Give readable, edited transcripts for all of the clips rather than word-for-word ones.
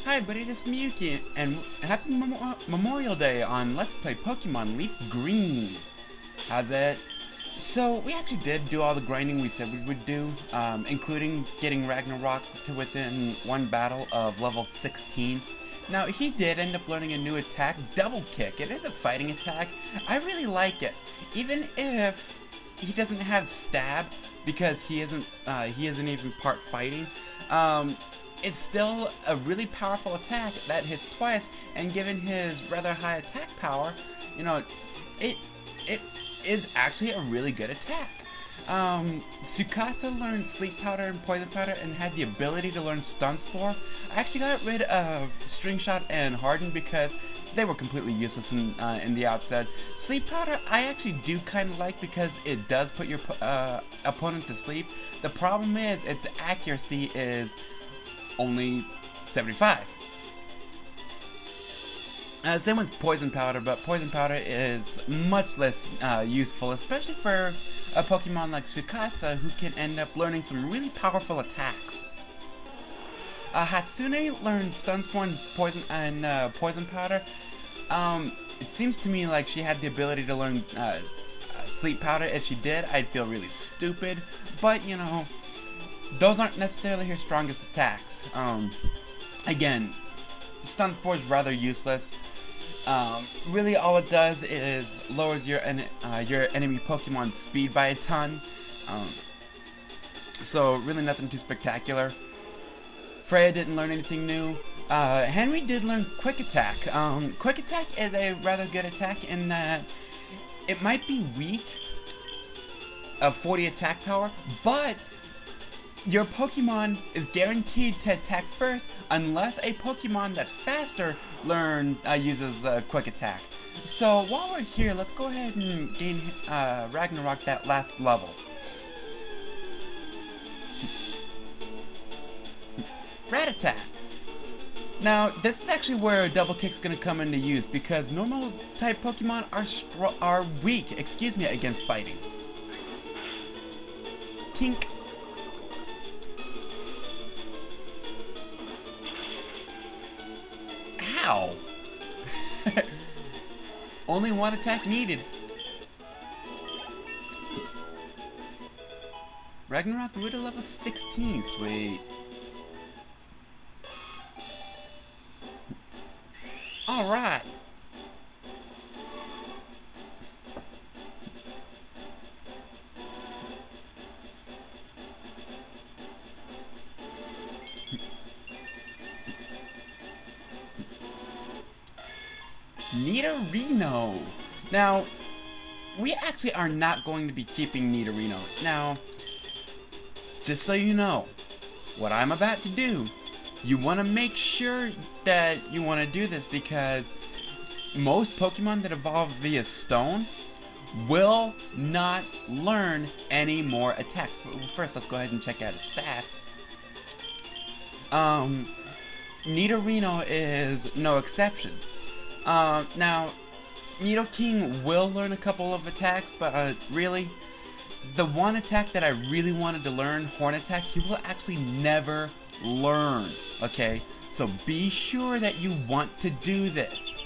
Hi buddy, this is Miyuki, and happy Memorial Day on Let's Play Pokemon Leaf Green. How's it? So, we actually did do all the grinding we said we would do, including getting Ragnarok to within one battle of level 16. Now, he did end up learning a new attack, Double Kick. It is a fighting attack. I really like it, even if he doesn't have Stab, because he isn't even part fighting. It's still a really powerful attack that hits twice, and given his rather high attack power, you know, it is actually a really good attack. Tsukasa learned Sleep Powder and Poison Powder and had the ability to learn Stun Spore. I actually got rid of String Shot and Harden because they were completely useless in the outset. Sleep Powder I actually do kind of like because it does put your opponent to sleep. The problem is its accuracy is only 75. Same with Poison Powder, but Poison Powder is much less useful, especially for a Pokemon like Tsukasa, who can end up learning some really powerful attacks. Hatsune learned Stun Spore and Poison Powder. It seems to me like she had the ability to learn Sleep Powder. If she did, I'd feel really stupid, but you know, those aren't necessarily her strongest attacks. Again, Stun Spore is rather useless. Really all it does is lowers your enemy Pokemon's speed by a ton. So really nothing too spectacular. Freya didn't learn anything new. Henri did learn Quick Attack. Quick Attack is a rather good attack in that it might be weak of 40 attack power, but your Pokemon is guaranteed to attack first unless a Pokemon that's faster uses Quick Attack. So while we're here, let's go ahead and gain Ragnarok that last level. Rattata. Now this is actually where Double Kick's gonna come into use because normal type Pokemon are weak, against fighting. Tink. Ow! Only one attack needed. Ragnarok grew to level 16, sweet. Alright. Nidorino. Now, we actually are not going to be keeping Nidorino. Now, just so you know, what I'm about to do, you want to make sure that you want to do this because most Pokemon that evolve via Stone will not learn any more attacks. First, let's go ahead and check out his stats. Nidorino is no exception. Now, Nidoking will learn a couple of attacks, but really, the one attack that I really wanted to learn, Horn Attack, he will actually never learn, okay? So be sure that you want to do this.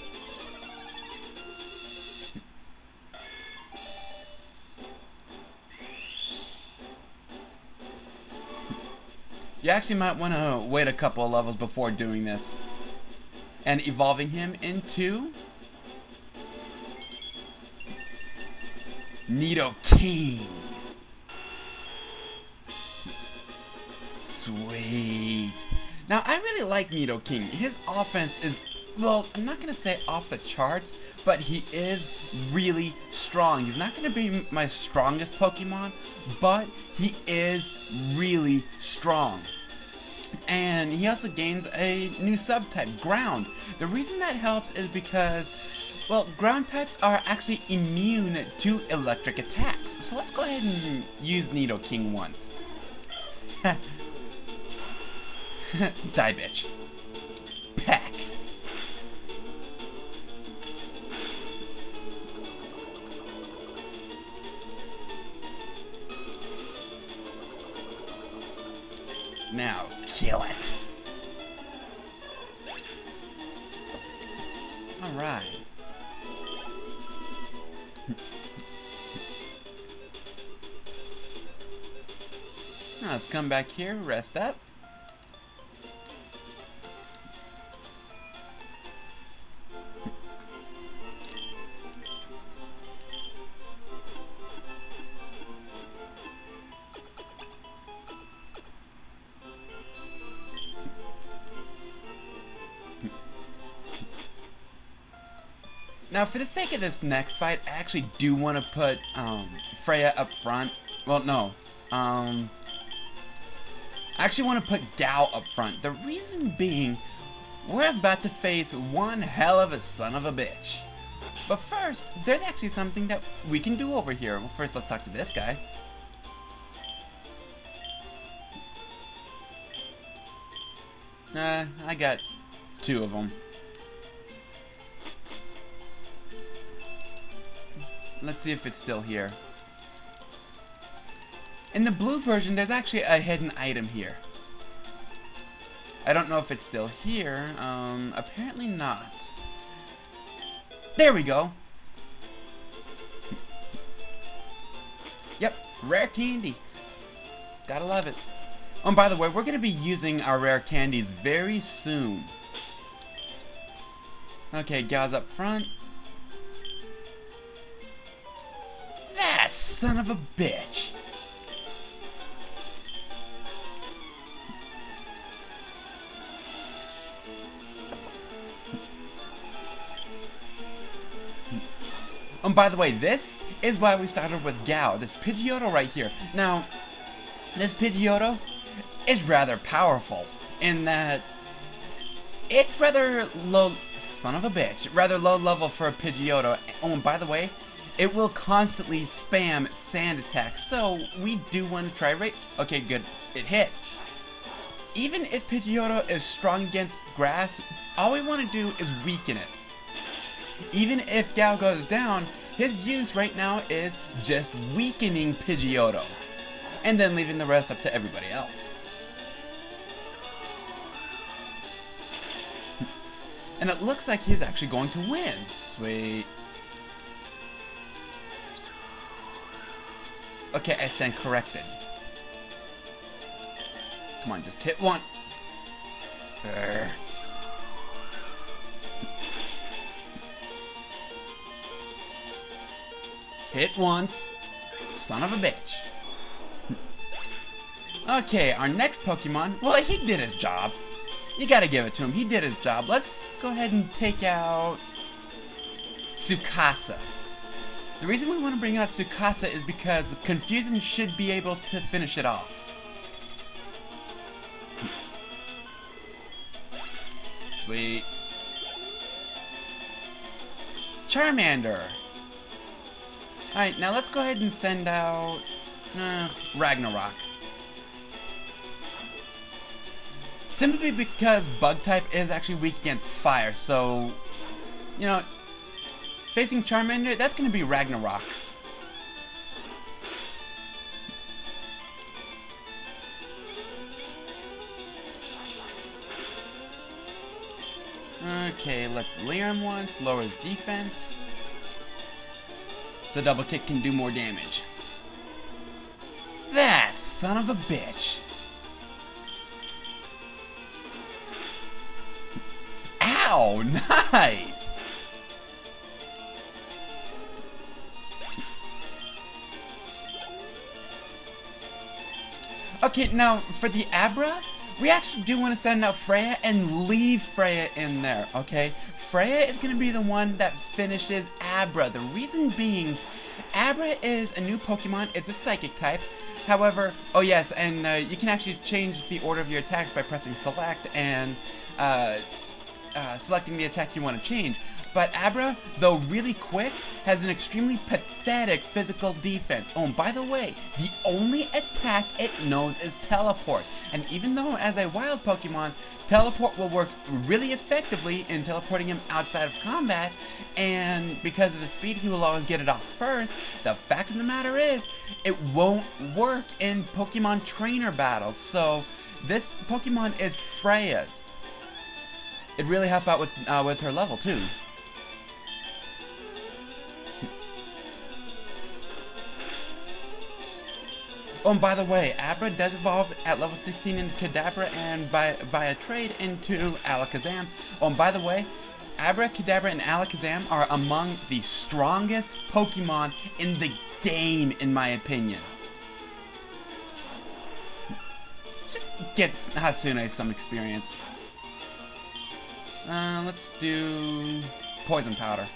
You actually might want to wait a couple of levels before doing this. And evolving him into Nidoking. Sweet. Now I really like Nidoking. His offense is, well, I'm not gonna say off the charts, but he is really strong. He's not gonna be my strongest Pokemon, but he is really strong. And he also gains a new subtype, Ground. The reason that helps is because, well, Ground types are actually immune to electric attacks. So let's go ahead and use Nidoking once. Die, bitch. Pack. Now, kill it. Alright. Now let's come back here, rest up. Now, for the sake of this next fight, I actually do want to put Freya up front. Well, no. I actually want to put Gal up front. The reason being, we're about to face one hell of a son of a bitch. But first, there's actually something that we can do over here. Well, first, let's talk to this guy. I got 2 of them. Let's see if it's still here. In the blue version, there's actually a hidden item here. I don't know if it's still here. Apparently not. There we go. Yep, rare candy. Gotta love it. Oh, and by the way, we're gonna be using our rare candies very soon. Okay, Gal's up front. That son of a bitch. And by the way, this is why we started with Gal, this Pidgeotto right here. Now, this Pidgeotto is rather powerful in that it's rather low, son of a bitch, rather low level for a Pidgeotto. Oh, and by the way, it will constantly spam sand attacks, so we do want to try rate. Okay, good, it hit. Even if Pidgeotto is strong against grass, all we want to do is weaken it. Even if Gal goes down, his use right now is just weakening Pidgeotto, and then leaving the rest up to everybody else. And it looks like he's actually going to win. Sweet. Okay, I stand corrected. Come on, just hit one. Urgh. Hit once. Son of a bitch. Okay, our next Pokemon, well, he did his job. You gotta give it to him, he did his job. Let's go ahead and take out Tsukasa. The reason we want to bring out Tsukasa is because Confusion should be able to finish it off. Sweet. Charmander. Alright, now let's go ahead and send out Ragnarok. Simply because Bug type is actually weak against fire, so, you know, facing Charmander, that's going to be Ragnarok. Okay, let's layer him once, lower his defense. So double kick can do more damage. That son of a bitch. Ow, nice. Okay, now for the Abra, we actually do want to send out Freya and leave Freya in there, okay? Freya is going to be the one that finishes Abra. The reason being, Abra is a new Pokemon. It's a Psychic type. However, oh yes, and you can actually change the order of your attacks by pressing select and selecting the attack you want to change. But Abra, though really quick, has an extremely pathetic physical defense. Oh, and by the way, the only attack it knows is Teleport. And even though as a wild Pokemon, Teleport will work really effectively in teleporting him outside of combat, and because of his speed, he will always get it off first, the fact of the matter is, it won't work in Pokemon trainer battles. So, this Pokemon is Freya's. It really helped out with her level, too. Oh, and by the way, Abra does evolve at level 16 into Kadabra and via trade into Alakazam. Oh, and by the way, Abra, Kadabra, and Alakazam are among the strongest Pokemon in the game, in my opinion. Just get Hatsune some experience. Let's do Poison Powder.